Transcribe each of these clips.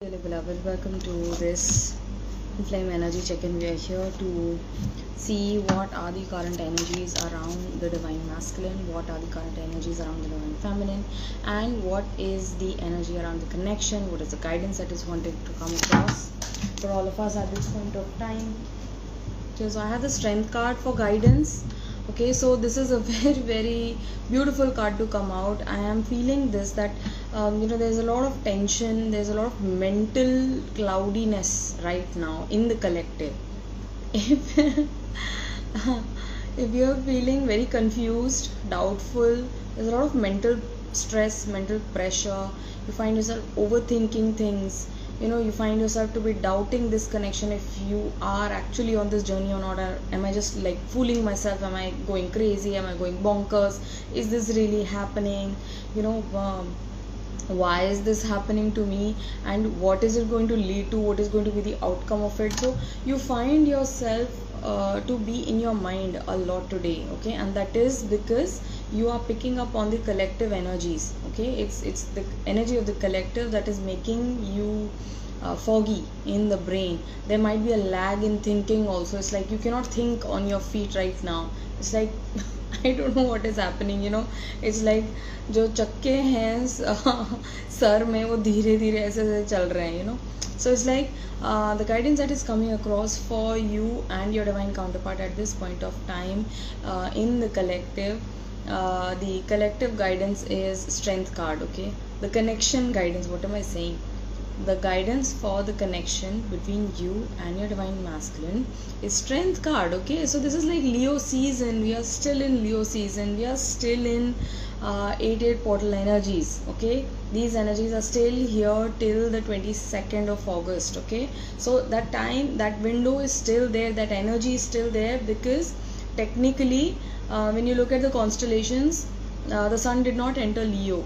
Dearly beloved, welcome to this Flame Energy Check-in. We are here to see what are the current energies around the Divine Masculine, what are the current energies around the Divine Feminine, and what is the energy around the connection, what is the guidance that is wanted to come across for all of us at this point of time. So I have the Strength card for guidance. Okay, so this is a very beautiful card to come out. I am feeling this that there's a lot of tension, there's a lot of mental cloudiness right now in the collective. If if you're feeling very confused, doubtful, there's a lot of mental stress, mental pressure. You find yourself overthinking things. You find yourself to be doubting this connection, if you are actually on this journey or not. Or am I just like fooling myself? Am I going crazy? Am I going bonkers? Is this really happening? Why is this happening to me, and what is it going to lead to? What is going to be the outcome of it? So you find yourself to be in your mind a lot today, okay, and that is because you are picking up on the collective energies. Okay, it's the energy of the collective that is making you foggy in the brain. There might be a lag in thinking also. It's like you cannot think on your feet right now. It's like I don't know what is happening. It's like जो चक्के हैं sir में वो धीरे धीरे ऐसे चल रहे हैं. So it's like the guidance that is coming across for you and your divine counterpart at this point of time in the collective. The collective guidance is Strength card. Okay, the connection guidance, what am I saying? The guidance for the connection between you and your divine masculine is Strength card. Okay, so this is like Leo season. We are still in Leo season. We are still in 8-8 portal energies. Okay, these energies are still here till the 22nd of August. Okay, so that time, that window is still there, that energy is still there, because technically when you look at the constellations, the sun did not enter Leo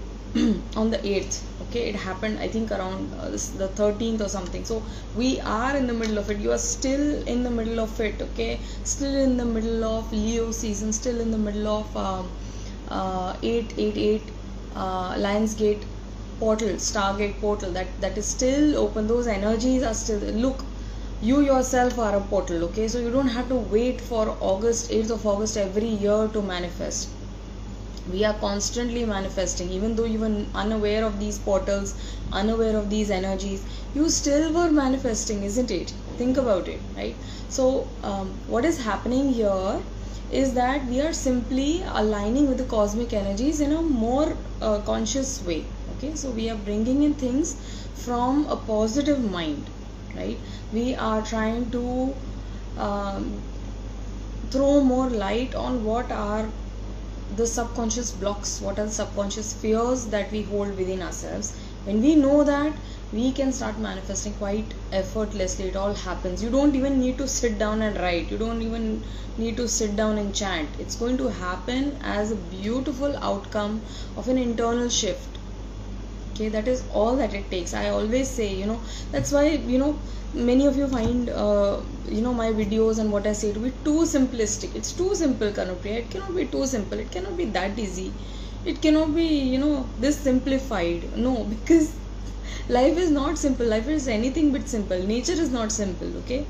on the 8th. Okay, it happened I think around the 13th or something. So we are in the middle of it. You are still in the middle of it. Okay, still in the middle of Leo season, still in the middle of 888 Lionsgate portal, Stargate portal, that is still open. Those energies are still there. Look, you yourself are a portal. Okay, so you don't have to wait for August, 8th of August every year to manifest. We are constantly manifesting. Even though you were unaware of these portals, unaware of these energies, you still were manifesting, isn't it? Think about it, right? So what is happening here is that we are simply aligning with the cosmic energies in a more conscious way. Okay, so we are bringing in things from a positive mind, right? We are trying to throw more light on what are the subconscious blocks, what are the subconscious fears that we hold within ourselves. When we know that, we can start manifesting quite effortlessly. It all happens. You don't even need to sit down and write. You don't even need to sit down and chant. It's going to happen as a beautiful outcome of an internal shift. Okay, that is all that it takes. I always say, that's why many of you find my videos and what I say to be too simplistic. It's too simple, Kanupriya. It cannot be too simple. It cannot be that easy. It cannot be this simplified. No, because life is not simple. Life is anything but simple. Nature is not simple. Okay,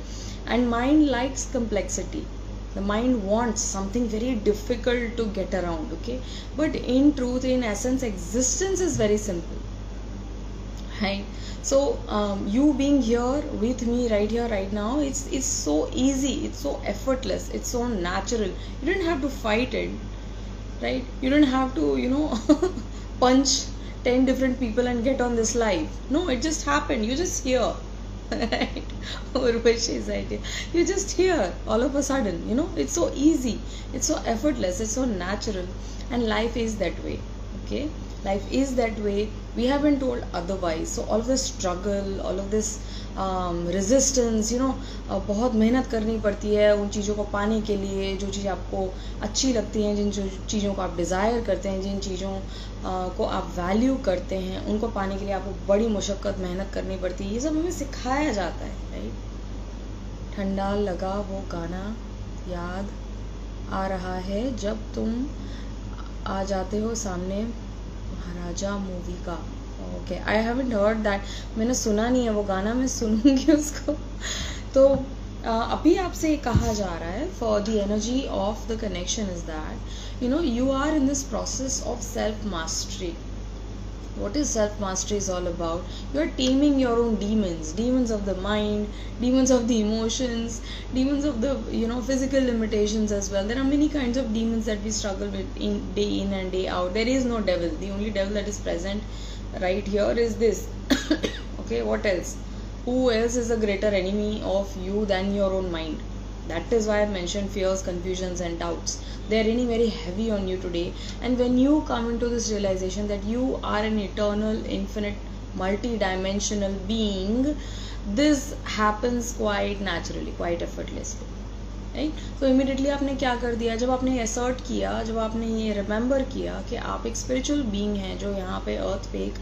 and mind likes complexity. The mind wants something very difficult to get around. Okay, but in truth, in essence, existence is very simple. Right? So you being here with me right here right now, it's so easy, it's so effortless, it's so natural. You don't have to fight it, right? You don't have to punch 10 different people and get on this live. No, it just happened. You just here. Right? Urvashi idea. You're just here all of a sudden. It's so easy, it's so effortless, it's so natural. And life is that way. Okay, life is that way. We have been told otherwise. So all of this struggle, all of this resistance, बहुत मेहनत करनी पड़ती है उन चीज़ों को पाने के लिए, जो चीज़ आपको अच्छी लगती हैं, जिन चीज़ों को आप डिज़ायर करते हैं, जिन चीज़ों को आप वैल्यू करते हैं, उनको पाने के लिए आपको बड़ी मुशक्क़त मेहनत करनी पड़ती है. ये सब हमें सिखाया जाता है, राइट? ठंडा लगा वो गाना याद आ रहा है जब तुम आ जाते हो सामने, महाराजा मूवी का. Okay, I haven't heard that, मैंने सुना नहीं है वो गाना, मैं सुनूंगी उसको। तो अभी आपसे कहा जा रहा है, for the energy of the connection is that you are in this process of self mastery. What is self mastery is all about? You are taming your own demons of the mind, demons of the emotions, demons of the physical limitations as well. There are many kinds of demons that we struggle with in and day out. There is no devil. The only devil that is present right here is this. Okay, what else? Who else is a greater enemy of you than your own mind? That is why I mentioned fears, confusions and doubts. They are really very heavy on you today. And when you come into this realization that you are an eternal, infinite, multi-dimensional being, this happens quite naturally, quite effortlessly. Right? तो immediately आपने क्या कर दिया, जब आपने assert किया, जब आपने ये रिमेंबर किया कि आप एक स्पिरिचुअल बीइंग हैं जो यहाँ पे अर्थ पे एक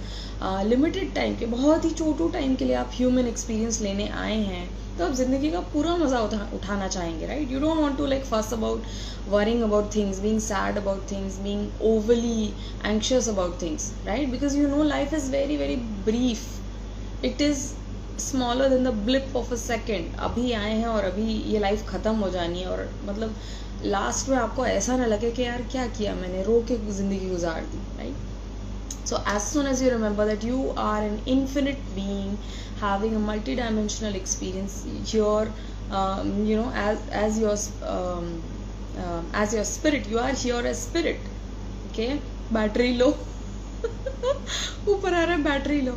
लिमिटेड टाइम के, बहुत ही छोटू टाइम के लिए आप ह्यूमन एक्सपीरियंस लेने आए हैं, तो आप जिंदगी का पूरा मजा उठाना चाहेंगे, right? You don't want to like fuss about, worrying about things, being sad about things, being overly anxious about things, right? Because you know life is very very brief, it is smaller than the blip of a second. अभी आए हैं और अभी ये life ख़त्म हो जानी है, और मतलब लास्ट में आपको ऐसा ना लगे कि यार क्या किया मैंने, रो के ज़िंदगी गुजार दी, right? So as soon as you remember that you are an infinite being having a multi-dimensional experience here, as your spirit, you are here as spirit. Okay, battery low ऊपर आ रहा है बैटरी लो.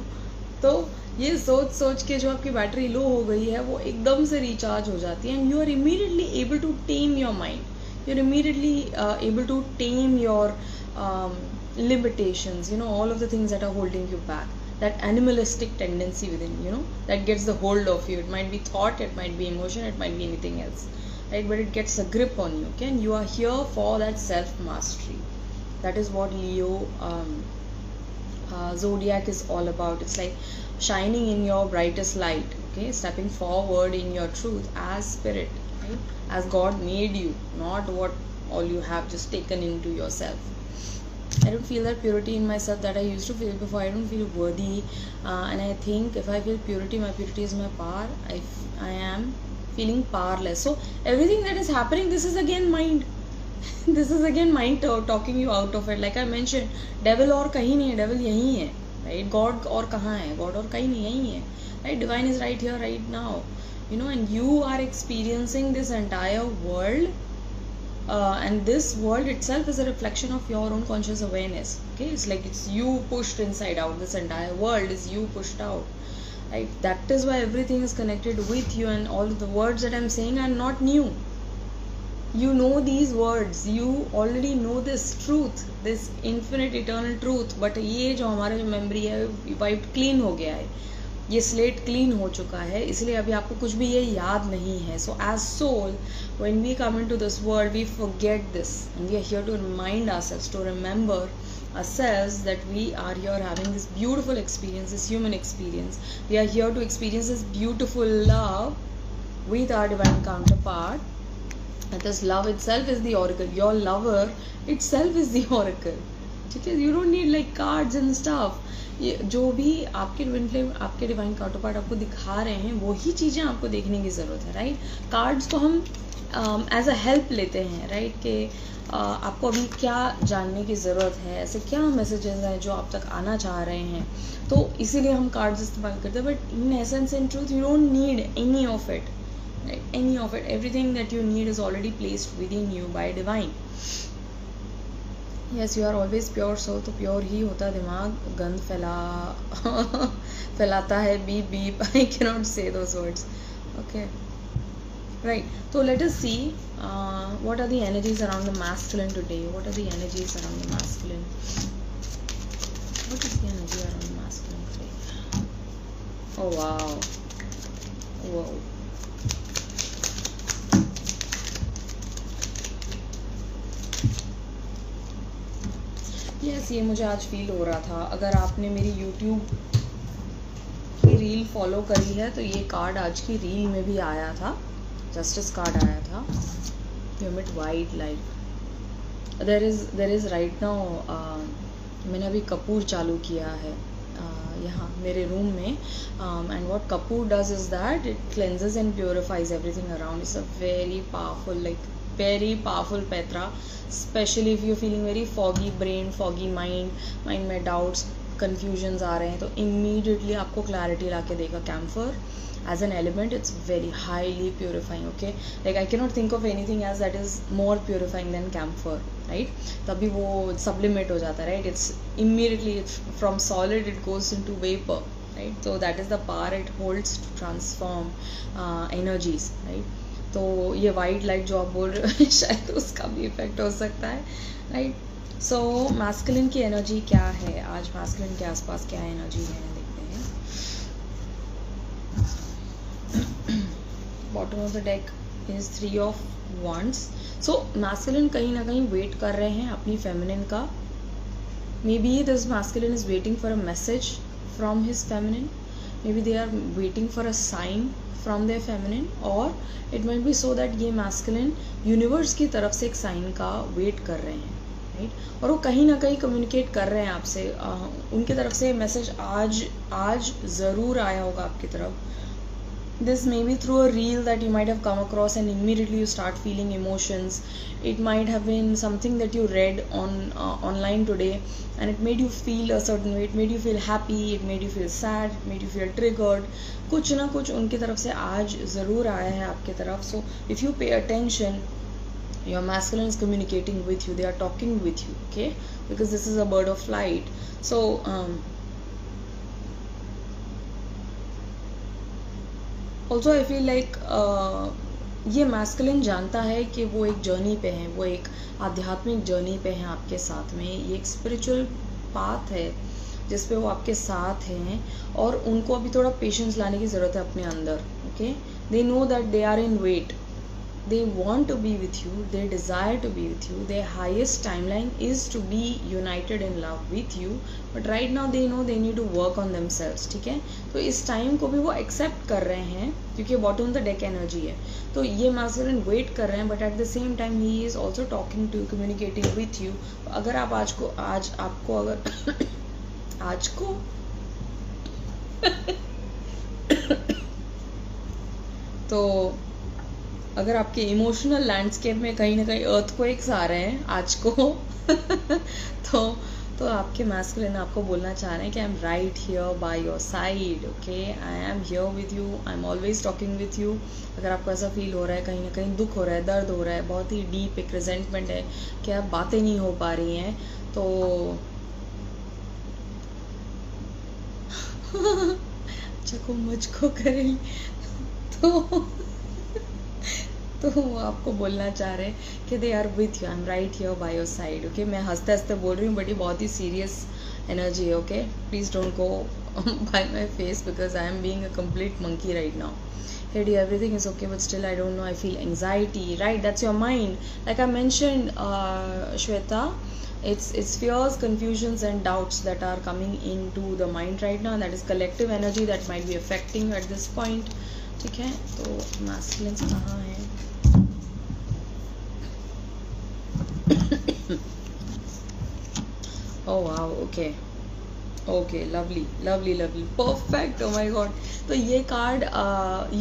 तो ये सोच सोच के जो आपकी बैटरी लो हो गई है वो एकदम से रिचार्ज हो जाती है, and you are immediately able to tame your mind, you are immediately able to tame your limitations, all of the things that are holding you back, that animalistic tendency within, that gets the hold of you. It might be thought, it might be emotion, it might be anything else, right? But it gets a grip on you, okay? And you are here for that self mastery. That is what Leo zodiac is all about. It's like shining in your brightest light, okay? Stepping forward in your truth as spirit, right? As God made you, not what all you have just taken into yourself. I don't feel that purity in myself that I used to feel before. I don't feel worthy, and I think if I feel purity, my purity is my power. I am feeling powerless. So everything that is happening, this is again mind. This is again mind talking you out of it. Like I mentioned, devil और कहीं नहीं है, devil यहीं है, right? God और कहाँ है? God और कहीं नहीं, यहीं है, right? Divine is right here, right now, and you are experiencing this entire world. And this world itself is a reflection of your own conscious awareness, okay? It's like it's you pushed inside out. This entire world is you pushed out, right? That is why everything is connected with you, and all the words that I'm saying are not new. You know these words, you already know this truth, this infinite eternal truth, but ये जो हमारा जो memory है wipe clean हो गया है, ये slate clean हो चुका है, इसलिए अभी आपको कुछ भी ये याद नहीं है. So as soul, when we come into this world, we forget this, and we are here to remind ourselves, to remember ourselves that we are here having this beautiful experience, this human experience. We are here to experience this beautiful love with our divine counterpart, and this love itself is the oracle. Your lover itself is the oracle, ठीक है? You don't need like cards and stuff. ये जो भी आपके twin flame, आपके divine counterpart आपको दिखा रहे हैं, वही चीज़ें आपको देखने की ज़रूरत है, राइट? कार्ड्स तो हम एज अ हेल्प लेते हैं, राइट? कि आपको अभी क्या जानने की ज़रूरत है, ऐसे क्या मैसेजेस हैं जो आप तक आना चाह रहे हैं, तो इसीलिए हम कार्ड्स इस्तेमाल करते हैं. But in essence, in truth, you don't need any of it, right? Any of it. Everything that you need is already placed within you by divine. Yes, you are always pure soul. तो pure ही होता दिमाग, गंद फैलाता है, beep beep. I can not say those words, okay, right? तो let us see what are the energies around the masculine today. What are the energies around the masculine? What is the energy around the masculine today? Oh wow, whoa. Yes, ये मुझे आज feel हो रहा था. अगर आपने मेरी YouTube की रील फॉलो करी है तो ये कार्ड आज की रील में भी आया था, जस्टिस कार्ड आया था. You emit white light. There is right now मैंने अभी कपूर चालू किया है यहाँ मेरे रूम में. And what Kapoor does is that it cleanses and purifies everything around. It's a very powerful, like very powerful petra, especially if you're feeling very foggy brain, foggy mind में doubts, confusions आ रहे हैं, तो immediately आपको clarity ला के देगा camphor as an element. It's very highly purifying. Okay, like I cannot think of anything else that is more purifying than camphor, right? तभी वो sublimate हो जाता है, right? It's immediately, it's from solid it goes into vapor, right? So that is the power it holds to transform energies, right? तो ये white light जो आप बोल रहे हो शायद उसका भी इफेक्ट हो सकता है, राइट? सो मैस्कुलिन की एनर्जी क्या है आज, मैस्कुलिन के आसपास क्या एनर्जी है देखते हैं. Bottom of the deck is 3 of wands. So masculine कहीं ना कहीं वेट कर रहे हैं अपनी फेमिनिन का. May be this masculine is waiting for a message from his feminine. maybe they are waiting for a sign from their feminine, or it might be so that ये masculine universe की तरफ से एक sign का wait कर रहे हैं, right? और वो कहीं ना कहीं communicate कर रहे हैं आपसे. उनकी तरफ से मैसेज आज ज़रूर आया होगा आपकी तरफ. This may be through a reel that you might have come across and immediately you start feeling emotions. It might have been something that you read on online today and it made you feel a certain way. It made you feel happy, it made you feel sad, it made you feel triggered. कुछ ना कुछ उनकी तरफ से आज ज़रूर आया है आपकी तरफ. So if you pay attention, your masculine is communicating with you. They are talking with you, okay? Because this is a bird of light. So also I feel like ये मैस्कुलिन जानता है कि वो एक जर्नी पे हैं, वो एक आध्यात्मिक जर्नी पे हैं आपके साथ में. ये एक स्पिरिचुअल पाथ है जिस पे वो आपके साथ हैं और उनको अभी थोड़ा पेशेंस लाने की ज़रूरत है अपने अंदर. Okay, they know that they are in wait. They want to be with you, they desire to be with you, their highest timeline is to be united in love with you, but right now they know they need to work on themselves. ठीक है, तो इस time को भी वो accept कर रहे हैं क्योंकि bottom of the deck energy है. तो ये मैस्कुलिन वेट कर रहे हैं, but at the same time he is also talking to, communicating with you. अगर आप आज आपको अगर आज को तो अगर आपके इमोशनल लैंडस्केप में कहीं ना कहीं अर्थक्वेक्स आ रहे हैं आज को तो आपके मैस्कुलिन आपको बोलना चाह रहे हैं कि आई am right here by your side. Okay, I am here with you, I am always talking with you. अगर आपको ऐसा फील हो रहा है, कहीं ना कहीं दुख हो रहा है, दर्द हो रहा है, बहुत ही डीप एक रिजेंटमेंट है कि आप बातें नहीं हो पा रही हैं, तो अच्छा को मुझको करें तो वो आपको बोलना चाह रहे हैं कि they are with you, I am right here by your side. Okay, मैं हंसते हंसते बोल रही हूँ बट ये बहुत ही सीरियस एनर्जी है. Okay, please don't go by my face because I am being a complete monkey right now. Hey dear, everything is okay, but still I don't know, I feel anxiety, right? That's your mind. Like I mentioned, Shweta, it's fears, confusions and doubts that are coming into the mind right now. That is collective energy that might be affecting you at this point. ठीक है, तो masculines कहाँ हैं? Oh wow, okay. Okay, lovely lovely lovely, perfect. O my God. तो ये card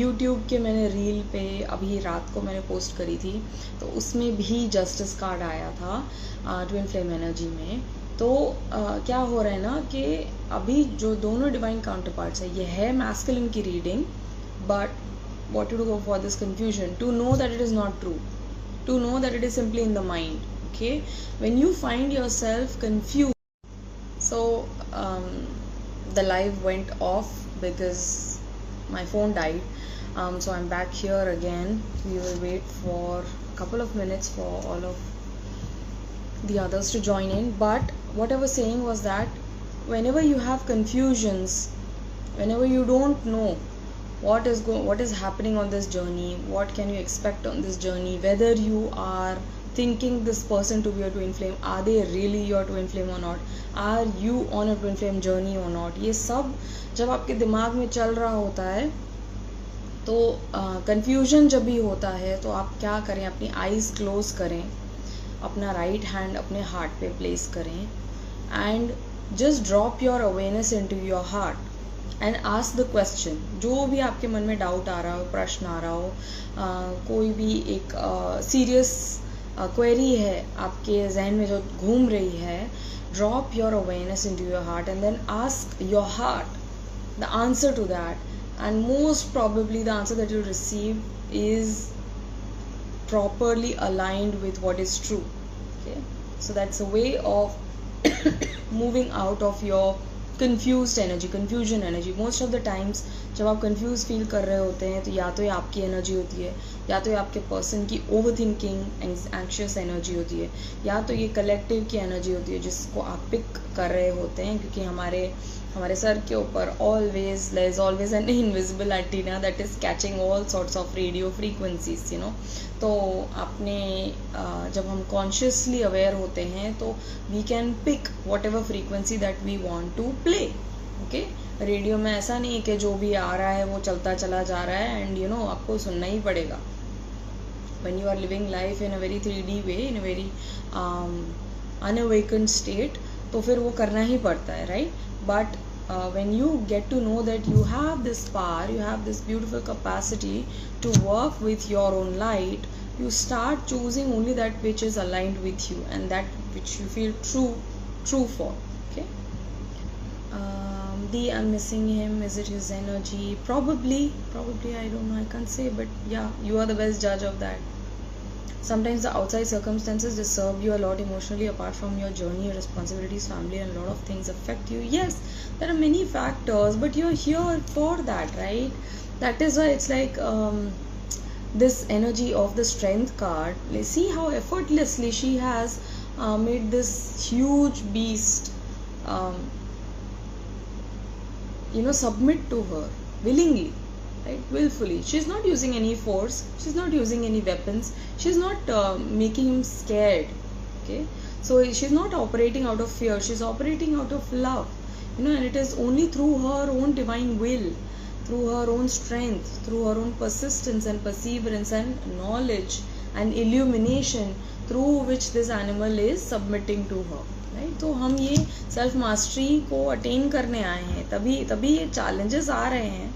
YouTube के मैंने reel पे अभी रात को मैंने पोस्ट करी थी, तो उसमें भी जस्टिस कार्ड आया था ट्विन फ्लेम एनर्जी में. तो क्या हो रहा है ना कि अभी जो दोनों डिवाइन काउंटर पार्ट्स है, ये है मैस्कुलिन की reading, but what to do for this confusion, to know that it is not true, to know that it is simply in the mind. Okay, when you find yourself confused, so the live went off because my phone died, so I'm back here again. We will wait for a couple of minutes for all of the others to join in. But what I was saying was that whenever you have confusions, whenever you don't know what is happening on this journey, what can you expect on this journey, whether you are thinking this person to be your twin flame, are they really your twin flame or not, are you on a twin flame journey or not, ये सब जब आपके दिमाग में चल रहा होता है तो confusion जब भी होता है तो आप क्या करें, अपनी आईज क्लोज करें, अपना राइट हैंड अपने हार्ट पे प्लेस करें, and just drop your awareness into your heart and ask the question. जो भी आपके मन में डाउट आ रहा हो, प्रश्न आ रहा हो, कोई भी एक सीरियस क्वेरी है आपके जहन में जो घूम रही है, drop your awareness into your heart and then ask your heart the answer to that, and most probably the answer that you receive is properly aligned with what is true. Okay, so that's a way of moving out of your confused energy, confusion energy. Most of the times जब आप confused feel कर रहे होते हैं तो या तो ये आपकी energy होती है, या तो ये आपके person की overthinking anxious energy होती है, या तो ये collective की energy होती है जिसको आप pick कर रहे होते हैं, क्योंकि हमारे सर के ऊपर there is always an invisible antenna that is catching all sorts of radio frequencies, you know. तो आपने जब हम कॉन्शियसली अवेयर होते हैं तो we can pick whatever frequency that we want to play. Okay, radio में ऐसा नहीं है कि जो भी आ रहा है वो चलता चला जा रहा है एंड यू नो आपको सुनना ही पड़ेगा. when you are living life in a very 3D way, in a very unawakened state, तो फिर वो करना ही पड़ता है, right? But when you get to know that you have this power, you have this beautiful capacity to work with your own light, you start choosing only that which is aligned with you and that which you feel true for. Okay. I'm missing him. Is it his energy? Probably I don't know, I can't say, but yeah, you are the best judge of that. Sometimes the outside circumstances disturb you a lot emotionally. Apart from your journey, your responsibilities, family, and a lot of things affect you. Yes, there are many factors, but you're here for that, right? That is why it's like this energy of the strength card. Let's see how effortlessly she has made this huge beast submit to her willingly, right? Willfully. She's not using any force, she's not using any weapons, she's not making him scared. Okay, so she's not operating out of fear, she's operating out of love, and it is only through her own divine will, through her own strength, through her own persistence and perseverance and knowledge and illumination through which this animal is submitting to her. तो हम ये self mastery को attain करने आए हैं, तभी ये challenges आ रहे हैं,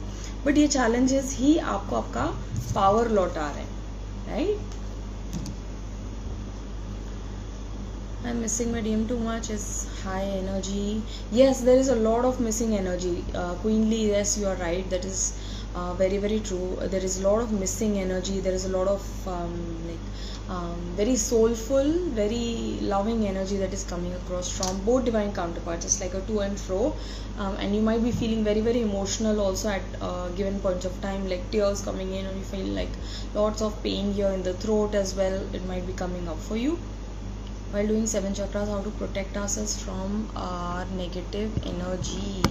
बट ये चैलेंजेस ही आपको आपका पावर लौटा रहे हैं, right? I'm missing my DM too much. Is high energy. Yes, there is a lot of missing energy. Queenly, yes, you are right. That is very, very true. There is a lot of missing energy. There is a lot of very soulful, very loving energy that is coming across from both divine counterparts. It's like a to and fro, and you might be feeling very, very emotional also at given points of time, like tears coming in, or you feel like lots of pain here in the throat as well. It might be coming up for you. While doing 7 chakras, how to protect ourselves from our negative energy.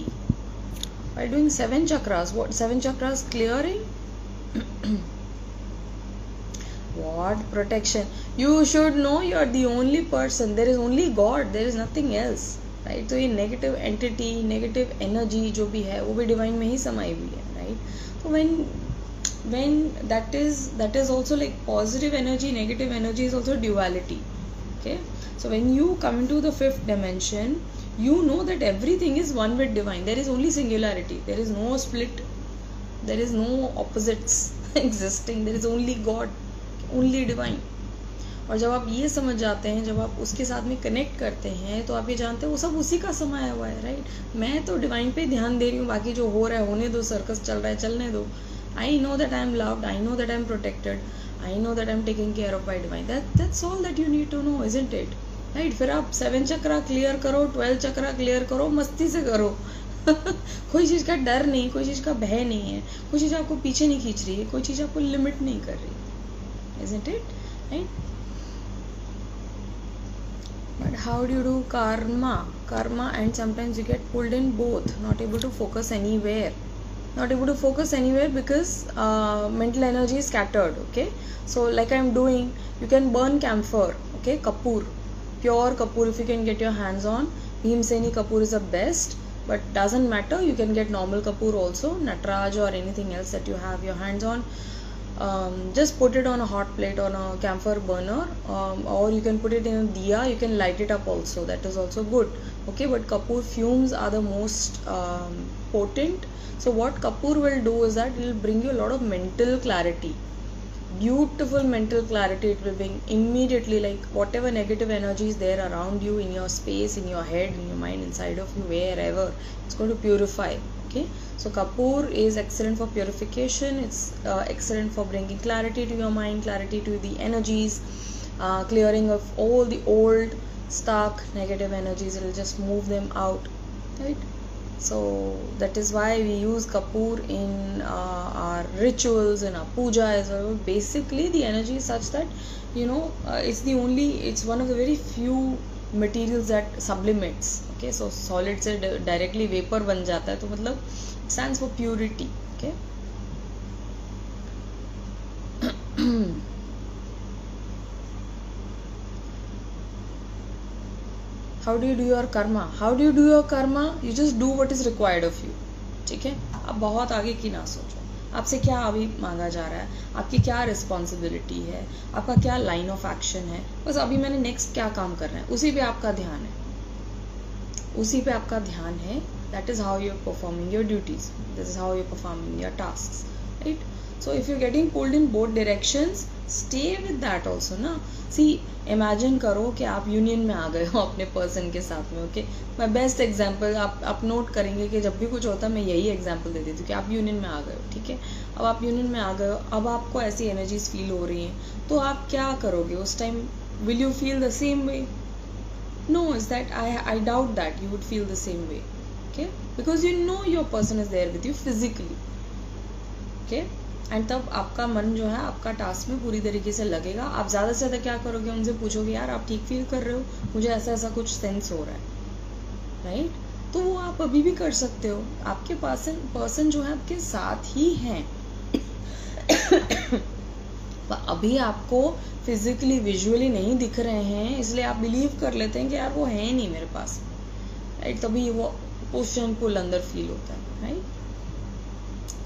While doing 7 chakras, what 7 chakras clearing? What protection? You should know you are the only person. There is only God. There is nothing else, right? So ये negative entity, negative energy जो भी है, वो भी divine में ही समाई हुई है, right? So when that is also like positive energy, negative energy is also duality. Okay, so when you come into the 5th dimension, you know that everything is one with divine. There is only singularity. There is no split. There is no opposites existing. There is only God, only divine. और जब आप ये समझ जाते हैं, जब आप उसके साथ में कनेक्ट करते हैं, तो आप ये जानते हैं वो सब उसी का समाया हुआ है, राइट? मैं तो डिवाइन पे ध्यान दे रही हूँ, बाकी जो हो रहा है होने दो, सर्कस चल रहा है चलने दो. I know that I am loved. I know that I am protected. I know that I am taken care of by divine. That's all that you need to know, isn't it? Right? फिर आप 7 चक्रा clear करो, 12 चक्रा clear करो, मस्ती से करो. कोई चीज़ का डर नहीं, कोई चीज़ का भय नहीं है, कोई चीज़ आपको पीछे नहीं खींच रही है, कोई चीज़ आपको लिमिट नहीं कर रही, isn't it? Right? But how do you do karma, and sometimes you get pulled in both, not able to focus anywhere. Not able to focus anywhere because mental energy is scattered. Okay, so like I'm doing, you can burn camphor, okay, kapoor, pure kapoor, if you can get your hands on. Bhimseni kapoor is the best, but doesn't matter, you can get normal kapoor also, Natraj or anything else that you have your hands on. Just put it on a hot plate, on a camphor burner, or you can put it in a diya. You can light it up also, that is also good. okay, but kapoor fumes are the most potent. So what kapoor will do is that it will bring you a lot of mental clarity, beautiful mental clarity. It will bring immediately, like whatever negative energy is there around you, in your space, in your head, in your mind, inside of you, wherever, it's going to purify. Okay, so kapoor is excellent for purification. It's excellent for bringing clarity to your mind, clarity to the energies, clearing of all the old stuck negative energies. It will just move them out, right? So that is why we use kapoor in our rituals, in our puja as well. Basically the energy is such that, you know, it's one of the very few materials that sublimates. Okay, so solid से directly vapor बन जाता है, तो मतलब it stands for purity. Okay. How do you do your karma? How do you do your karma? You just do what is required of you. ठीक है, आप बहुत आगे की ना सोचो, आपसे क्या अभी मांगा जा रहा है, आपकी क्या रिस्पॉन्सिबिलिटी है, आपका क्या लाइन ऑफ एक्शन है, बस अभी मैंने नेक्स्ट क्या काम करना है, उसी पे आपका ध्यान है, उसी पे आपका ध्यान है. That is how you are performing your duties, this is how you are performing your tasks, right? So if you're getting pulled in both directions, stay with that also ना. See, imagine करो कि आप union में आ गए हो अपने person के साथ में. ओके, माई बेस्ट एग्जाम्पल, आप नोट करेंगे कि जब भी कुछ होता है मैं यही एग्जाम्पल दे देती हूँ कि आप यूनियन में आ गए हो. ठीक है, अब आप यूनियन में आ गए हो, अब आपको ऐसी एनर्जीज फील हो रही हैं, तो आप क्या करोगे उस time? Will you feel the same way? No, is that I doubt that you would feel the same way. Okay, because you know your person is there with you physically. Okay, and तब आपका मन जो है आपका task में पूरी तरीके से लगेगा. आप ज़्यादा से ज़्यादा क्या करोगे, उनसे पूछोगे यार आप ठीक फील कर रहे हो, मुझे ऐसा ऐसा कुछ सेंस हो रहा है, राइट? तो वो आप अभी भी कर सकते हो. आपके पर्सन जो है आपके साथ ही हैं. अभी आपको फिजिकली विजुअली नहीं दिख रहे हैं, इसलिए आप बिलीव कर लेते हैं कि यार वो है नहीं मेरे पास, राइट? तभी वो पुश एंड पुल अंदर फील होता है, right?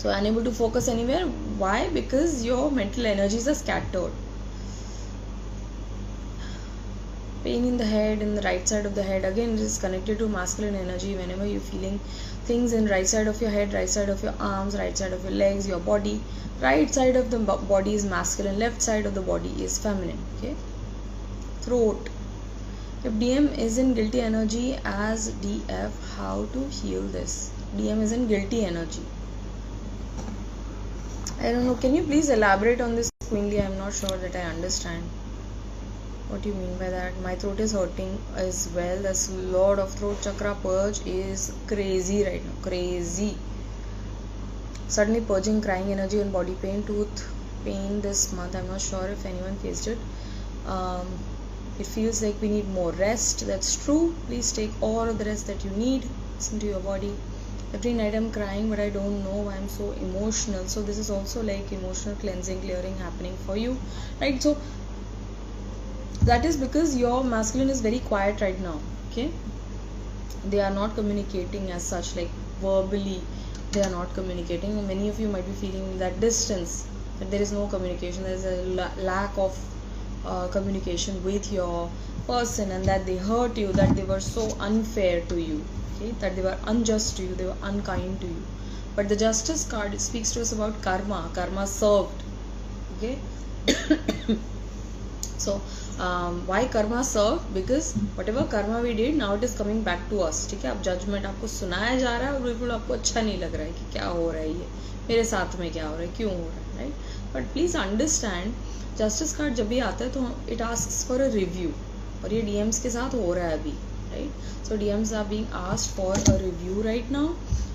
So unable to focus anywhere. Why? Because your mental energies are scattered. Pain in the head, in the right side of the head. Again, it is connected to masculine energy. Whenever you're feeling things in right side of your head, right side of your arms, right side of your legs, your body. Right side of the body is masculine. Left side of the body is feminine. Okay. Throat. If DM is in guilty energy as DF, how to heal this? DM is in guilty energy. I don't know, can you please elaborate on this, Queenly? I'm not sure that I understand what you mean by that. My throat is hurting as well. There's a lot of throat chakra purge is crazy right now, crazy. Suddenly purging, crying energy and body pain, tooth pain this month. I'm not sure if anyone faced it. It feels like we need more rest. That's true. Please take all of the rest that you need. Listen to your body. Every night I'm crying, but I don't know why I'm so emotional. So this is also like emotional cleansing, clearing happening for you, right? So that is because your masculine is very quiet right now. Okay, they are not communicating as such, like verbally they are not communicating. Many of you might be feeling that distance, that there is no communication, there is a lack of communication with your person, and that they hurt you, that they were so unfair to you. Okay, that they were unjust to you, they were unkind to you. But the justice card, it speaks to us about karma served. Okay. So why karma served? Because whatever karma we did, now it is coming back to us. ठीक है, अब judgement आपको सुनाया जा रहा है और बिल्कुल आपको अच्छा नहीं लग रहा है कि क्या हो रहा है, ये मेरे साथ में क्या हो रहा है, क्यों हो रहा है, right? But please understand, justice card जब भी आता है तो it asks for a review, और ये डीएम्स के साथ हो रहा है अभी, right? So DMs are being asked for a review right now.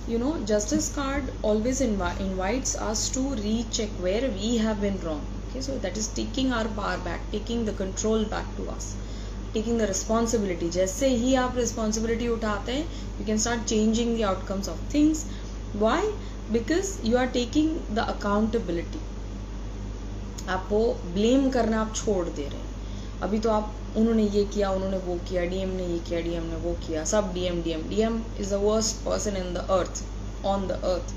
You know, justice card always invites us to recheck where we have been wrong. Okay, so that is taking our power back, taking the control back to us, taking the responsibility. जैसे ही आप responsibility उठाते हैं, you can start changing the outcomes of things. Why? Because you are taking the accountability. आपको blame करना आप छोड़ दे रहे हैं. अभी तो आप उन्होंने ये किया, उन्होंने वो किया, डीएम ने ये किया, डीएम ने वो किया, सब DM is the worst person in the earth, on the earth,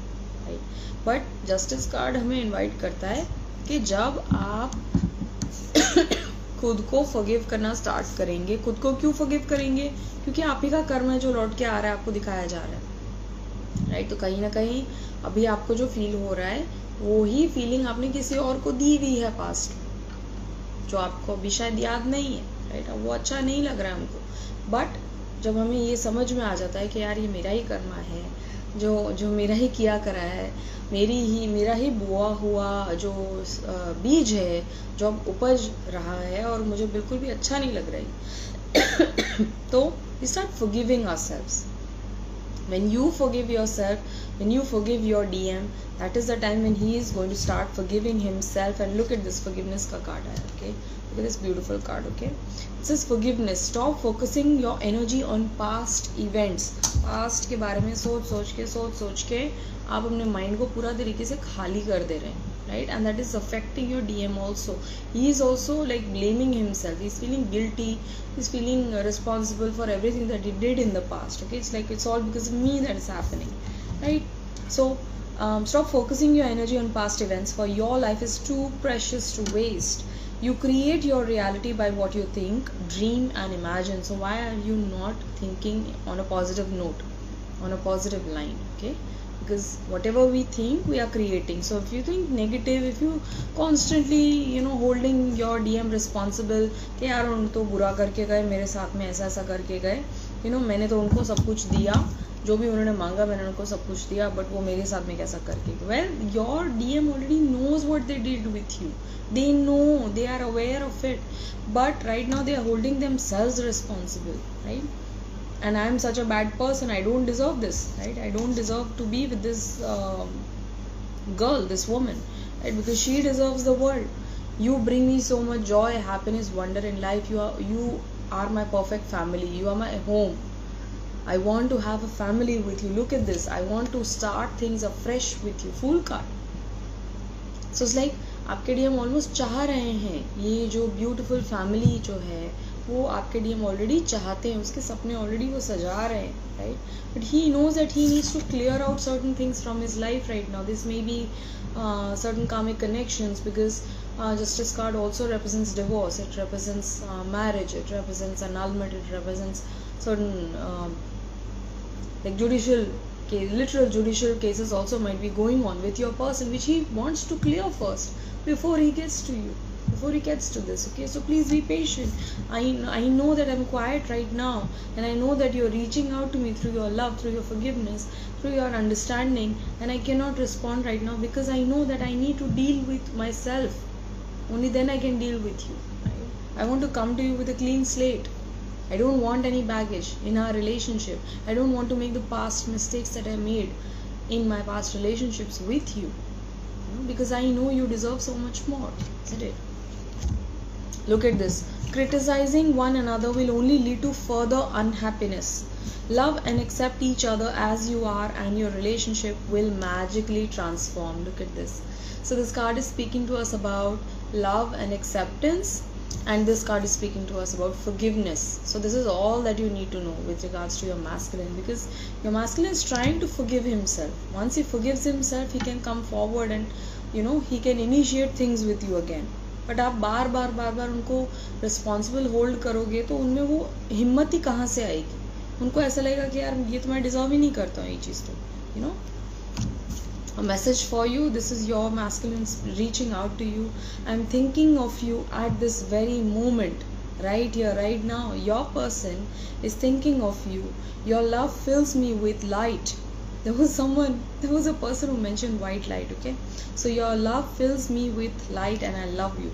right? But justice card हमें इनवाइट करता है कि जब आप खुद को फॉरगिव करना स्टार्ट करेंगे। खुद को क्यों फॉरगिव करेंगे? क्योंकि आप ही का कर्म है जो लौट के आ रहा है, आपको दिखाया जा रहा है, राइट। तो कहीं ना कहीं अभी आपको जो फील हो रहा है वो ही फीलिंग आपने किसी और को दी हुई है पास्ट में, जो आपको अभी शायद याद नहीं है, राइट। अब वो अच्छा नहीं लग रहा है हमको, बट जब हमें ये समझ में आ जाता है कि यार ये मेरा ही कर्मा है, जो मेरा ही किया करा है, मेरा ही बोआ हुआ जो बीज है, जो अब उपज रहा है और मुझे बिल्कुल भी अच्छा नहीं लग रहा है तो we start forgiving ourselves. When you forgive yourself, when you forgive your DM, that is the time when he is going to start forgiving himself. And look at this forgiveness ka card hai, okay? Look at this beautiful card, okay? It says forgiveness. Stop focusing your energy on past events. Past के बारे में सोच के आप अपने mind को पूरा तरीके से खाली कर दे रहे हैं, right? And that is affecting your DM also. He is also like blaming himself. He's feeling guilty. He's feeling responsible for everything that he did in the past. Okay, it's like it's all because of me that is happening, right? So stop focusing your energy on past events, for your life is too precious to waste. You create your reality by what you think, dream and imagine. So why are you not thinking on a positive note, on a positive line? Okay, because whatever we think we are creating. So if you think negative, if you constantly holding your DM responsible कि यार उन तो बुरा करके गए, मेरे साथ में ऐसा करके गए, मैंने तो उनको सब कुछ दिया, जो भी उन्होंने मांगा मैंने उनको सब कुछ दिया, बट वो मेरे साथ में कैसा करके गए. Well, your DM already knows what they did with you. They know, they are aware of it, but right now they are holding themselves responsible, right? And I am such a bad person, I don't deserve this, right? I don't deserve to be with this girl, this woman, right? Because she deserves the world. You bring me so much joy, happiness, wonder in life. You are my perfect family. You are my home. I want to have a family with you. Look at this. I want to start things afresh with you. Full card. So it's like आपके DM almost चाह रहे हैं, ये जो beautiful family जो है वो आपके DM ऑलरेडी चाहते हैं, उसके सपने ऑलरेडी वो सजा रहे हैं, right. But he knows that he needs to clear out certain things from his life right now. This may be certain karmic connections, because justice card also represents divorce, it represents marriage, it represents annulment, it represents certain like literal judicial cases also might be going on with your person, which he wants to clear first before he gets to you, before he gets to this. Okay, so please be patient. I know that I'm quiet right now, and I know that you're reaching out to me through your love, through your forgiveness, through your understanding, and I cannot respond right now because I know that I need to deal with myself. Only then I can deal with you, right? I want to come to you with a clean slate. I don't want any baggage in our relationship. I don't want to make the past mistakes that I made in my past relationships with you, because I know you deserve so much more, isn't it? Look at this. Criticizing one another will only lead to further unhappiness. Love and accept each other as you are, and your relationship will magically transform. Look at this. So this card is speaking to us about love and acceptance, and this card is speaking to us about forgiveness. So this is all that you need to know with regards to your masculine, because your masculine is trying to forgive himself. Once he forgives himself, he can come forward and he can initiate things with you again. But आप बार बार उनको responsible hold करोगे तो उनमें वो हिम्मत ही कहाँ से आएगी. उनको ऐसा लगेगा कि यार ये तो मैं डिजर्व ही नहीं करता हूँ ये चीज़. तो a message for you. This is your masculine reaching out to you. I'm thinking of you at this very moment, right here, right now. Your person is thinking of you. Your love fills me with light. There was a person who mentioned white light. Okay, so your love fills me with light, and I love you.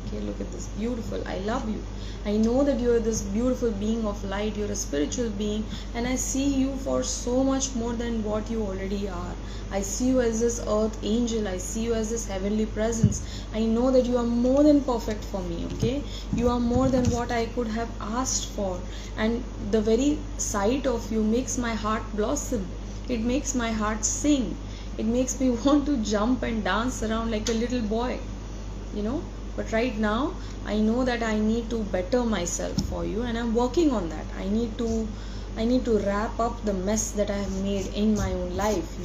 Okay, look at this, beautiful. I love you. I know that you are this beautiful being of light. You're a spiritual being, and I see you for so much more than what you already are. I see you as this earth angel. I see you as this heavenly presence. I know that you are more than perfect for me. Okay, you are more than what I could have asked for, and the very sight of you makes my heart blossom. It makes my heart sing. It makes me want to jump and dance around like a little boy, But right now, I know that I need to better myself for you, and I'm working on that. I need to I need to wrap up the mess that I have made in my own life.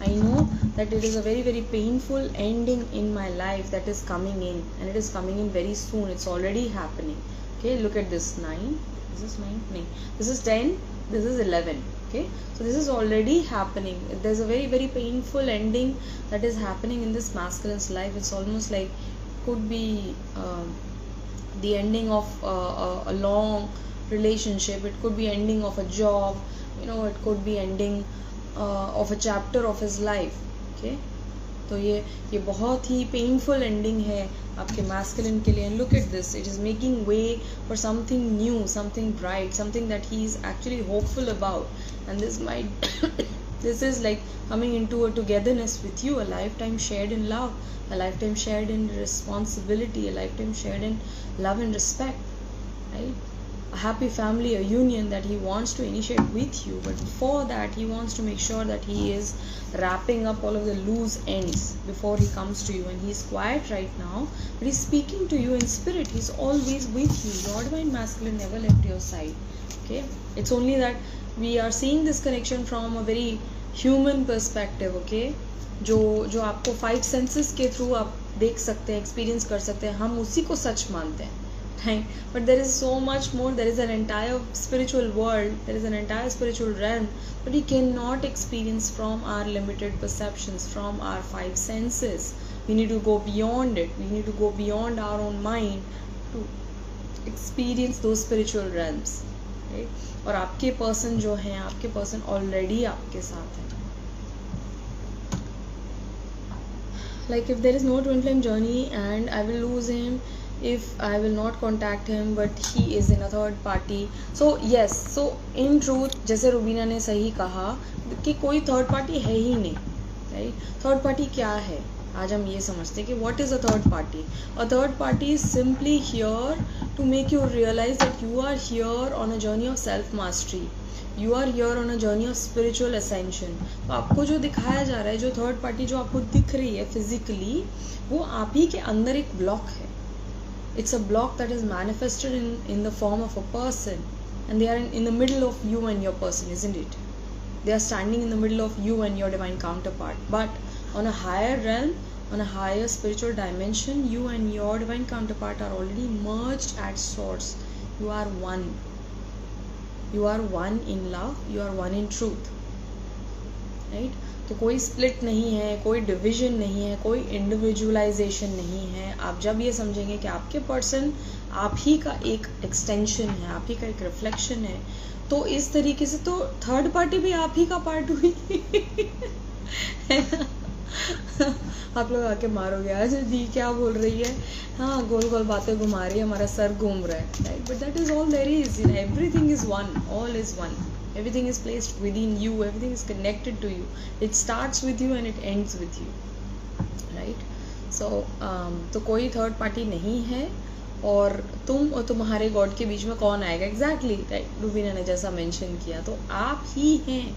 I know that it is a very very painful ending in my life that is coming in, and it is coming in very soon. It's already happening. Okay, look at this. 9, this is 9, no, this is 10, this is 11. Okay, so this is already happening. There's a very very painful ending that is happening in this masculine's life. It's almost like could be the ending of a long relationship. It could be ending of a job. It could be ending of a chapter of his life. Okay, तो ये बहुत ही painful ending है आपके masculine के लिए. And look at this, it is making way for something new, something bright, something that he is actually hopeful about. And this might this is like coming into a togetherness with you, a lifetime shared in love, a lifetime shared in responsibility, a lifetime shared in love and respect, right? A happy family, a union that he wants to initiate with you. But before that, he wants to make sure that he is wrapping up all of the loose ends before he comes to you. And he's quiet right now, but he's speaking to you in spirit. He's always with you. Your divine masculine never left your side. Okay, it's only that we are seeing this connection from a very human perspective. Okay, जो आपको 5 senses के through आप देख सकते हैं, experience कर सकते हैं, हम उसी को सच मानते हैं. Right? But there is so much more. There is an entire spiritual world, there is an entire spiritual realm that we cannot experience from our limited perceptions, from our 5 senses. We need to go beyond it. We need to go beyond our own mind to experience those spiritual realms. Right? और आपके person जो हैं, आपके person already आपके साथ हैं. Like if there is no twin flame journey and I will lose him if I will not contact him, but he is in a third party. So yes, so in truth, जैसे रुबीना ने सही कहा कि कोई third party है ही नहीं. Right, third party क्या है? आज हम ये समझते हैं कि what is a third party. A third party is simply here to make you realize that you are here on a journey of self mastery. You are here on a journey of spiritual ascension. तो आपको जो दिखाया जा रहा है, जो third party जो आपको दिख रही है फिजिकली, वो आप ही के अंदर एक ब्लॉक है. It's a block that is manifested in the form of a person, and they are in the middle of you and your person, isn't it? They are standing in the middle of you and your divine counterpart. But on a higher realm, on a higher spiritual dimension, you and your divine counterpart are already merged at source. You are one. You are one in love. You are one in truth. Right? तो कोई split नहीं है, कोई division नहीं है, कोई individualisation नहीं है. आप जब ये समझेंगे कि आपके पर्सन आप ही का एक एक्सटेंशन है, आप ही का एक रिफ्लेक्शन है, तो इस तरीके से तो थर्ड पार्टी भी आप ही का पार्ट हुई. आप लोग आके मारोगे आज दी क्या बोल रही है. हाँ, गोल गोल बातें घुमा रही है, हमारा सर घूम रहा है. Right, but that is all there is. Everything is one, all is one. Everything is placed within you. Everything is connected to you. It starts with you and it ends with you. Right? So तो कोई third party नहीं है. और तुम और तुम्हारे God के बीच में कौन आएगा? एग्जैक्टली राइट, रुबीना ने जैसा मेंशन किया, तो आप ही हैं.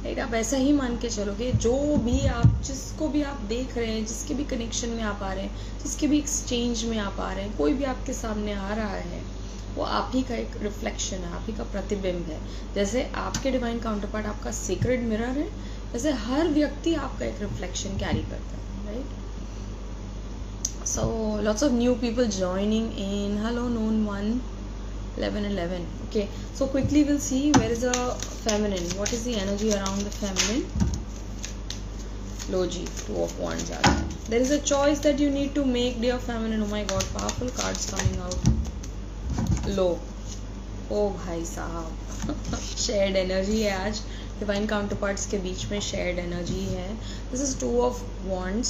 राइट, आप ऐसा ही मान के चलोगे. जो भी आप, जिसको भी आप देख रहे हैं, जिसके भी कनेक्शन में आप आ रहे हैं, जिसके भी एक्सचेंज में आप आ रहे हैं, कोई भी आपके सामने आ रहा है, वो आप ही का एक रिफ्लेक्शन है, आप ही का प्रतिबिंब है. जैसे आपके डिवाइन काउंटरपार्ट आपका सीक्रेट मिरर है, वैसे हर व्यक्ति आपका एक रिफ्लेक्शन कैरी करता है. Right, so lots of new people joining in. Hello नोन 1 11 okay, so quickly will see where is a feminine. What is the energy around the feminine? लो जी, 2 of Wands आ गया. There is a choice that you need to make, dear feminine. Oh my God, powerful cards coming out. लो, ओ भाई साहब, shared energy है आज. डिवाइन काउंटरपार्ट्स के बीच में शेयर्ड एनर्जी है. This is 2 of Wands.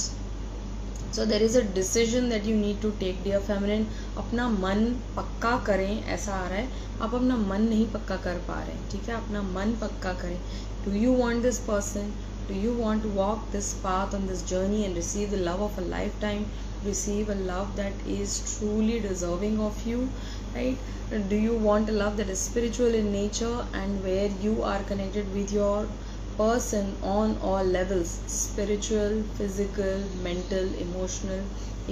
So there is a decision that you need to take, dear feminine. अपना मन पक्का करें, ऐसा आ रहा है. आप अपना मन नहीं पक्का कर पा रहे हैं. ठीक है, अपना मन पक्का करें. Do you want this person? Do you want to walk this path on this journey and receive the love of a lifetime? Receive a love that is truly deserving of you. Right? Do you want a love that is spiritual in nature and where you are connected with your person on all levels, spiritual, physical, mental, emotional?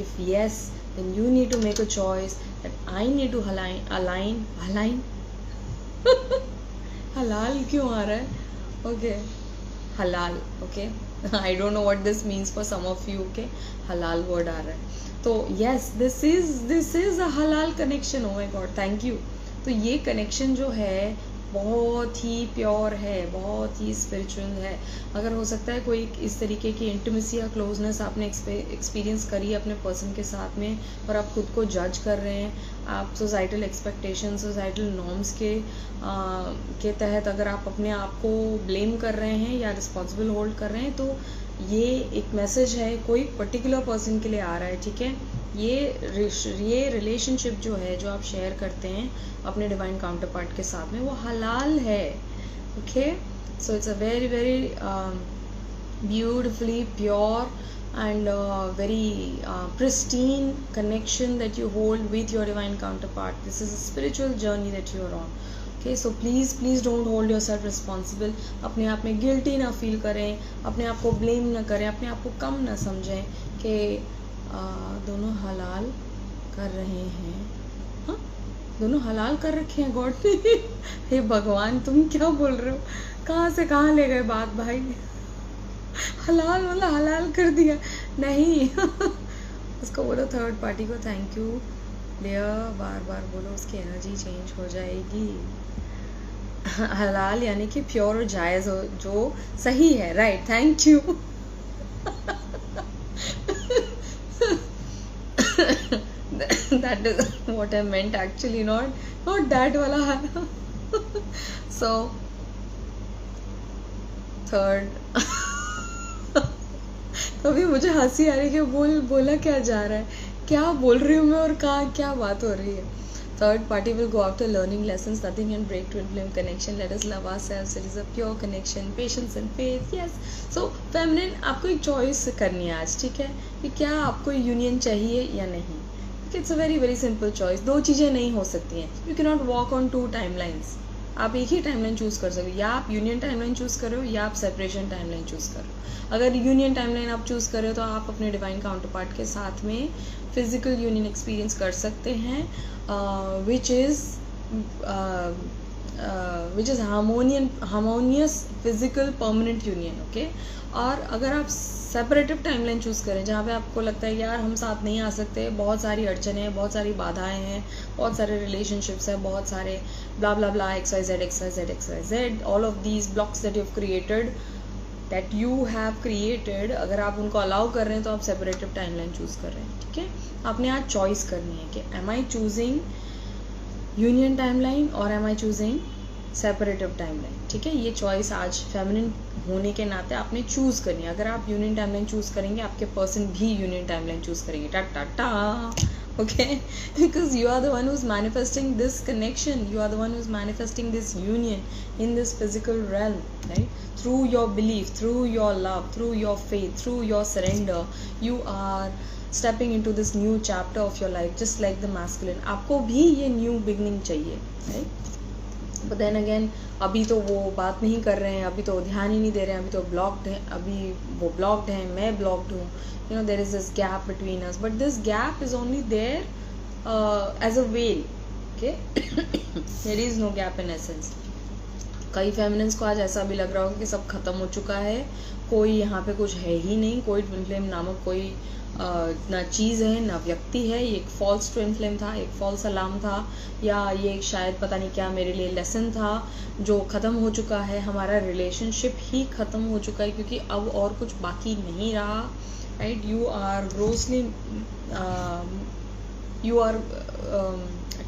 If yes, then you need to make a choice that I need to align हलाल क्यों आ रहा है? Okay, हलाल, okay, I don't know what this means for some of you, okay, हलाल word आ रहा है। तो यस, दिस इज अ हलाल connection. Oh my god, thank you. तो ये कनेक्शन जो है बहुत ही प्योर है, बहुत ही स्पिरिचुअल है। अगर हो सकता है कोई इस तरीके की इंटीमेसी या क्लोजनेस आपने एक्सपीरियंस करी है अपने पर्सन के साथ में, और आप खुद को जज कर रहे हैं, आप सोसाइटल एक्सपेक्टेशन, सोसाइटल नॉर्म्स के तहत अगर आप अपने आप को ब्लेम कर रहे हैं या रिस्पॉन्सिबल होल्ड कर रहे हैं, तो ये एक मैसेज है, कोई पर्टिकुलर पर्सन के लिए आ रहा है, ठीक है। ये रिलेशनशिप जो है, जो आप शेयर करते हैं अपने डिवाइन काउंटर पार्ट के साथ में, वो हलाल है, okay. So it's a very very beautifully pure and very pristine connection that you hold with your divine counterpart. This is a spiritual journey that you are on. Okay, so please don't hold yourself responsible. अपने आप में guilty ना feel करें, अपने आप को blame ना करें, अपने आप को कम ना समझें कि दोनों हलाल कर रहे हैं। हाँ, दोनों हलाल कर रखे हैं गॉड ने। हे भगवान, तुम क्या बोल रहे हो? कहाँ से कहाँ ले गए बात भाई? हलाल मतलब हलाल कर दिया? नहीं। उसको बोलो थर्ड पार्टी को थैंक यू डियर, बार बार बोलो, उसकी एनर्जी चेंज हो जाएगी। हलाल यानी कि प्योर और जायज़ हो, जो सही है, right, thank you. That is what I meant actually, not that वाला। So थर्ड तो अभी मुझे हंसी आ रही है कि बोला क्या जा रहा है, क्या बोल रही हूँ मैं और कहाँ क्या बात हो रही है। Third party will go after learning lessons, nothing can break twin flame connection, let us love ourselves, it is a pure connection, patience and faith, yes. So feminine, आपको एक चॉइस करनी है आज, ठीक है, कि क्या आपको यूनियन चाहिए या नहीं। It's a very very simple choice. दो चीज़ें नहीं हो सकती हैं, you can not walk on two timelines. आप एक ही टाइमलाइन चूज़ कर सकते हो, या आप यूनियन टाइमलाइन चूज़ कर रहे हो या आप सेपरेशन टाइमलाइन चूज़ कर रहे हो। अगर यूनियन टाइमलाइन आप चूज़ कर रहे हो तो आप अपने डिवाइन काउंटर पार्ट के साथ में फिजिकल यूनियन एक्सपीरियंस कर सकते हैं, which is harmonious physical permanent union, okay. और अगर आप सेपरेटिव टाइमलाइन चूज़ करें जहाँ पे आपको लगता है यार हम साथ नहीं आ सकते, बहुत सारी अड़चने हैं, बहुत सारी बाधाएं हैं, बहुत सारे रिलेशनशिप्स हैं, बहुत सारे ब्ला ब्ला ब्ला, XYZ, all of these blocks that you have created, अगर आप उनको अलाउ कर रहे हैं तो आप सेपरेटिव टाइमलाइन चूज़ कर रहे हैं, ठीक है। आपने आज चॉइस करनी है कि एम आई चूजिंग यूनियन टाइमलाइन और एम आई चूजिंग सेपरेटिव टाइमलाइन, ठीक है। ये चॉइस आज फेमिनिन होने के नाते आपने चूज़ करनी है। अगर आप यूनियन टाइमलाइन चूज़ करेंगे, आपके पर्सन भी यूनियन टाइमलाइन चूज़ करेंगे, टा टा टा, okay, because you are the one who's manifesting this connection, you are the one who's manifesting this union in this physical realm, right? Through your belief, through your love, through your faith, through your surrender, you are stepping into this new chapter of your life, just like the masculine. आपको भी ये new beginning चाहिए, right? But then again, अभी तो वो बात नहीं कर रहे हैं, अभी तो ध्यान ही नहीं दे रहे हैं, अभी तो ब्लॉक्ड है, अभी वो ब्लॉक्ड है, मैं ब्लॉक्ड हूँ, you know, there is this gap between us, but this gap is only there as a veil, okay? There is no gap in essence. कई फेमिनिन्स को आज ऐसा भी लग रहा होगा कि सब खत्म हो चुका है, कोई यहाँ पे कुछ है ही नहीं, कोई ट्विन फ्लेम नामक कोई ना चीज़ है ना व्यक्ति है, ये एक फॉल्स ट्विन फ्लेम था, एक फॉल्स अलार्म था, या ये शायद पता नहीं क्या मेरे लिए लेसन था जो ख़त्म हो चुका है। हमारा रिलेशनशिप ही ख़त्म हो चुका है क्योंकि अब और कुछ बाकी नहीं रहा, right? You are grossly you are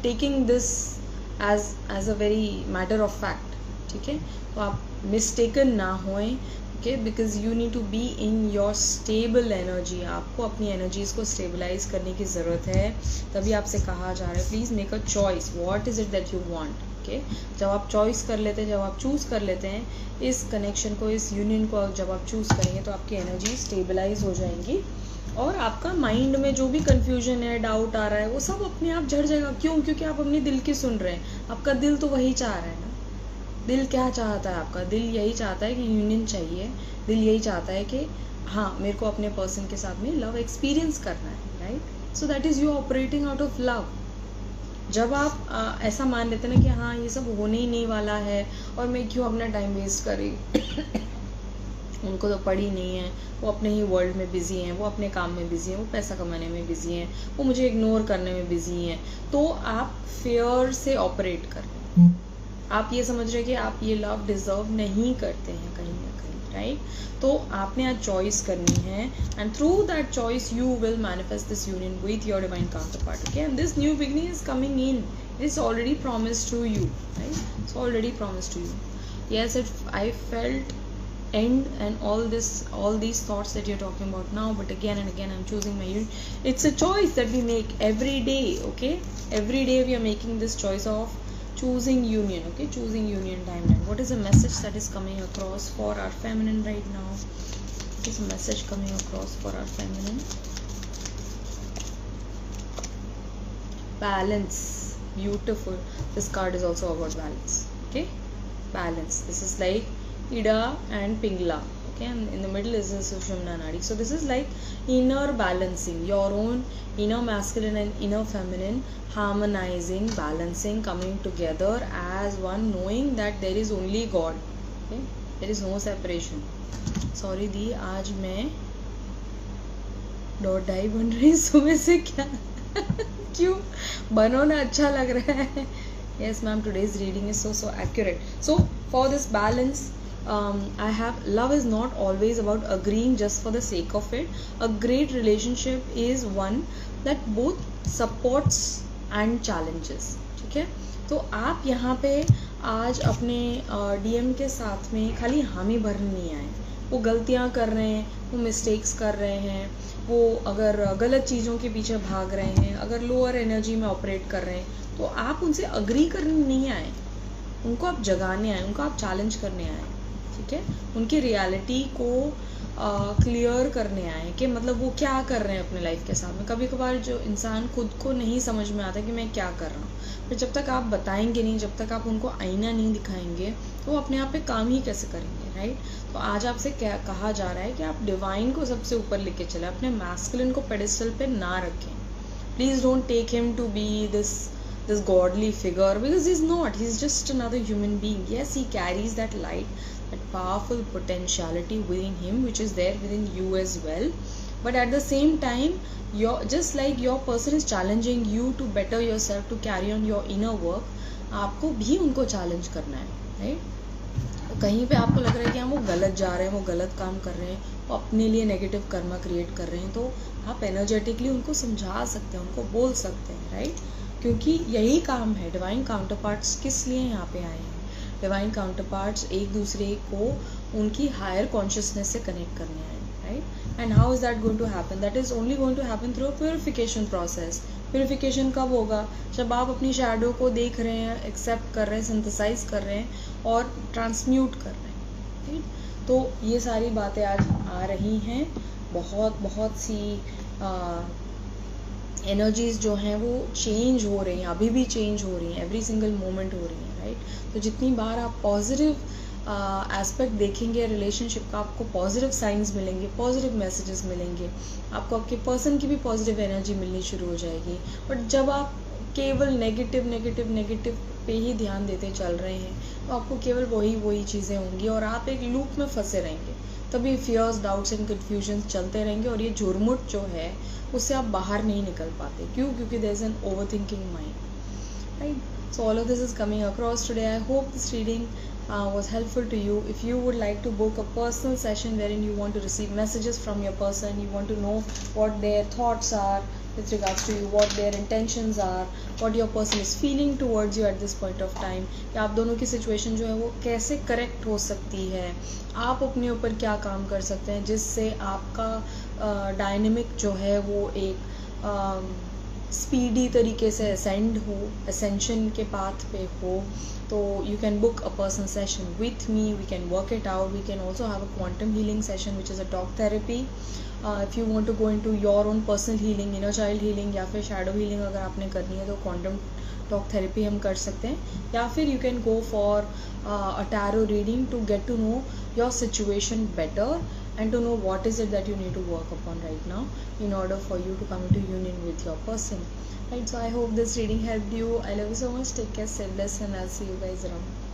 taking this as a very matter of fact, ठीक है। तो आप mistaken ना होएं, okay, because you need to be in your stable energy. आपको अपनी energies को stabilize करने की ज़रूरत है। तभी आपसे कहा जा रहा है please make a choice, what is it that you want, okay? जब आप choice कर लेते हैं, जब आप choose कर लेते हैं इस connection को, इस union को, जब आप choose करेंगे तो आपकी energy stabilize हो जाएंगी और आपका माइंड में जो भी कंफ्यूजन है, डाउट आ रहा है, वो सब अपने आप झड़ जाएगा। क्यों? क्योंकि आप अपनी दिल की सुन रहे हैं। आपका दिल तो वही चाह रहा है ना। दिल क्या चाहता है? आपका दिल यही चाहता है कि यूनियन चाहिए। दिल यही चाहता है कि हाँ, मेरे को अपने पर्सन के साथ में लव एक्सपीरियंस करना है, right? So that is you operating out of love, जब आप ऐसा मान लेते ना कि हाँ ये सब होने ही नहीं वाला है और मैं क्यों अपना टाइम वेस्ट करी उनको तो पड़ी नहीं है, वो अपने ही वर्ल्ड में बिजी हैं, वो अपने काम में बिजी हैं, वो पैसा कमाने में बिजी हैं, वो मुझे इग्नोर करने में बिजी हैं, तो आप फेयर से ऑपरेट कर रहे हैं। आप ये समझ रहे हैं कि आप ये लव डिजर्व नहीं करते हैं कहीं ना कहीं, राइट? तो आपने आज चॉइस करनी है and through that choice you will manifest this union with your divine counterpart, okay? And this new beginning is coming in, it is already promised to you, right? It's already promised to you. Yes, if I felt end and all these thoughts that you're talking about now, but again and again I'm choosing my union. It's a choice that we make every day, okay? Every day we are making this choice of choosing union, okay? Choosing union timeline. What is the message that is coming across for our feminine right now? What is the message coming across for our feminine? Balance. Beautiful. This card is also about balance, okay? Balance. This is like Ida and Pingla, okay? And in the middle is the Sushumna Nadi. So this is like inner balancing, your own inner masculine and inner feminine harmonizing, balancing, coming together as one, knowing that there is only God, okay? There is no separation. Sorry दी, आज मैं 2:30 बन रही सुबह से, क्या क्यों बनो ना, अच्छा लग रहा है. Yes ma'am, today's reading is so accurate. So for this balance, I have, love is not always about agreeing just for the sake of it. A great relationship is one that both supports and challenges, ठीक है? तो आप यहाँ पे आज अपने DM के साथ में खाली हामी भरने नहीं आए. वो गलतियाँ कर रहे हैं, वो मिस्टेक्स कर रहे हैं, वो अगर गलत चीज़ों के पीछे भाग रहे हैं, अगर लोअर एनर्जी में ऑपरेट कर रहे हैं, तो आप उनसे अग्री करने नहीं आए, उनको आप जगाने आए, उनको आप चैलेंज करने आए, ठीक है? उनकी रियलिटी को क्लियर करने आए कि मतलब वो क्या कर रहे हैं अपने लाइफ के साथ में. कभी कभार जो इंसान खुद को नहीं समझ में आता कि मैं क्या कर रहा हूँ, फिर जब तक आप बताएंगे नहीं, जब तक आप उनको आईना नहीं दिखाएंगे, तो वो अपने आप पे काम ही कैसे करेंगे, राइट? तो आज आपसे क्या कहा जा रहा है कि आप डिवाइन को सबसे ऊपर लेके चले, अपने मैस्कुलिन को पेडेस्टल पे ना रखें. Please don't take him to be this godly figure, because he's not, he's just another human being. Yes, he carries that light, that powerful potentiality within him, which is there within you as well. But at the same time, just like your person is challenging you to better yourself, to carry on your inner work, आपको भी उनको challenge करना है, right? कहीं पे आपको लग रहा है कि हम वो गलत जा रहे हैं, वो गलत काम कर रहे हैं, वो अपने लिए नेगेटिव कर्मा क्रिएट कर रहे हैं, तो आप एनर्जेटिकली उनको समझा सकते हैं, उनको बोल सकते हैं, राइट? क्योंकि यही काम है. डिवाइन काउंटरपार्ट्स किस लिए यहाँ पे आए हैं? डिवाइन काउंटरपार्ट्स एक दूसरे को उनकी हायर कॉन्शियसनेस से कनेक्ट करने आए, right? And how is that going to happen? That is only going to happen through a purification process. Purification कब होगा? जब आप अपनी शैडो को देख रहे हैं, एक्सेप्ट कर रहे हैं, सिंथेसाइज कर रहे हैं और ट्रांसम्यूट कर रहे हैं, राइट? तो ये सारी बातें आज आ रही हैं. बहुत सी एनर्जीज जो हैं वो चेंज हो रही हैं, अभी भी चेंज हो रही हैं, एवरी सिंगल मोमेंट हो रही हैं, राइट? तो जितनी बार आप पॉजिटिव एस्पेक्ट देखेंगे रिलेशनशिप का, आपको पॉजिटिव साइंस मिलेंगे, पॉजिटिव मैसेजेस मिलेंगे, आपको आपके पर्सन की भी पॉजिटिव एनर्जी मिलनी शुरू हो जाएगी. बट जब आप केवल नेगेटिव पे ही ध्यान देते चल रहे हैं, तो आपको केवल वही चीज़ें होंगी और आप एक लूप में फंसे रहेंगे. तभी फियर्स, डाउट्स एंड कन्फ्यूजन चलते रहेंगे और ये झुरमुट जो है उससे आप बाहर नहीं निकल पाते. क्यों? क्योंकि there is an over thinking mind, right? So all of this is coming across today. I hope this reading was helpful to you. If you would like to book a personal session wherein you want to receive messages from your person, you want to know what their thoughts are with regards to you, what their intentions are, what your person is feeling towards you at this point of time, कि आप दोनों की situation जो है वो कैसे correct हो सकती है, आप अपने ऊपर क्या काम कर सकते हैं जिससे आपका डायनेमिक जो है वो एक स्पीडी तरीके से असेंशन के पाथ पे हो, तो you can book a personal session with me. We can work it out. We can also have a quantum healing session which is a talk therapy. If you want to go into your own personal healing, inner child healing या फिर shadow healing अगर आपने करनी है तो quantum talk therapy हम कर सकते हैं. या फिर you can go for a tarot reading to get to know your situation better and to know what is it that you need to work upon right now in order for you to come into union with your person, right? So I hope this reading helped you. I love you so much. Take care, stay blessed, and I'll see you guys around.